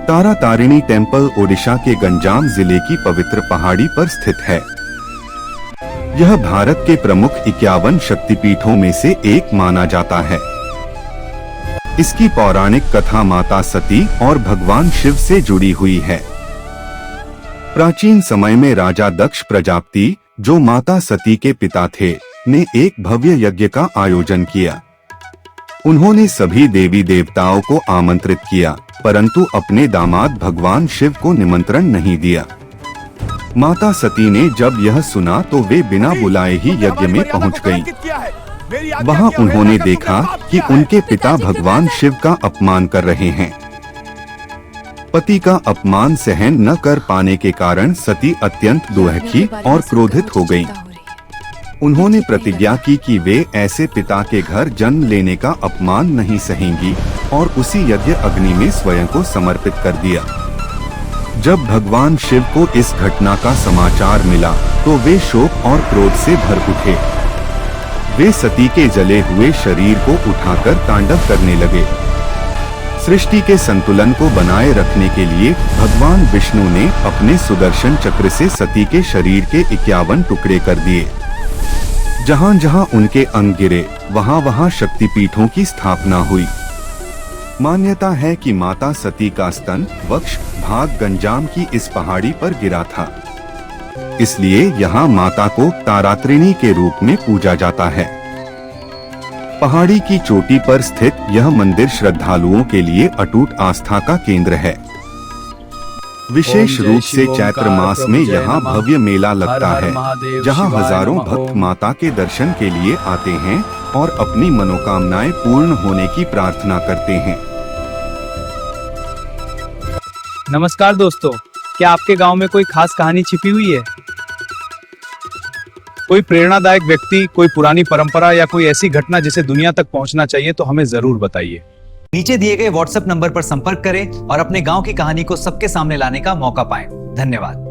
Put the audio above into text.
तारा Tarini temple Odisha के गंजाम जिले की पवित्र पहाड़ी पर स्थित है। यह भारत के प्रमुख 51 शक्तिपीठों में से एक माना जाता है। इसकी पौराणिक कथा माता सती और भगवान शिव से जुड़ी हुई है। प्राचीन समय में राजा दक्ष प्रजापति, जो माता सती के पिता थे, ने एक भव्य यज्ञ का आयोजन किया। उन्होंने सभी देवी देवताओं को आमंत्रित किया, परंतु अपने दामाद भगवान शिव को निमंत्रण नहीं दिया। माता सती ने जब यह सुना तो वे बिना बुलाए ही यज्ञ में पहुंच गईं। वहां उन्होंने देखा कि उनके पिता भगवान शिव का अपमान कर रहे हैं। पति का अपमान सहन न कर पाने के कारण सती अत्यंत दुखी और क्रोधित हो गईं। उन्होंने प्रतिज्ञा की कि वे ऐसे पिता के घर जन्म लेने का अपमान नहीं सहेंगी और उसी यज्ञ अग्नि में स्वयं को समर्पित कर दिया। जब भगवान शिव को इस घटना का समाचार मिला तो वे शोक और क्रोध से भर उठे। वे सती के जले हुए शरीर को उठाकर तांडव करने लगे। सृष्टि के संतुलन को बनाए रखने के लिए भगवान विष्णु ने अपने सुदर्शन चक्र से सती के शरीर के 51 टुकड़े कर दिए। जहां जहां उनके अंग गिरे, वहां वहां शक्तिपीठों की स्थापना हुई। मान्यता है कि माता सती का स्तन वक्ष भाग गंजाम की इस पहाड़ी पर गिरा था। इसलिए यहाँ माता को तारात्रिणी के रूप में पूजा जाता है। पहाड़ी की चोटी पर स्थित यह मंदिर श्रद्धालुओं के लिए अटूट आस्था का केंद्र है। विशेष रूप से चैत्र मास में यहाँ भव्य मेला लगता है, जहाँ हजारों भक्त माता के दर्शन के लिए आते हैं और अपनी मनोकामनाएं पूर्ण होने की प्रार्थना करते हैं। नमस्कार दोस्तों, क्या आपके गांव में कोई खास कहानी छिपी हुई है? कोई प्रेरणादायक व्यक्ति, कोई पुरानी परंपरा या कोई ऐसी घटना जिसे दुनिया तक पहुंचना चाहिए तो हमें जरूर बताइए। नीचे दिए गए व्हाट्सएप नंबर पर संपर्क करें और अपने गांव की कहानी को सबके सामने लाने का मौका पाएं। धन्यवाद।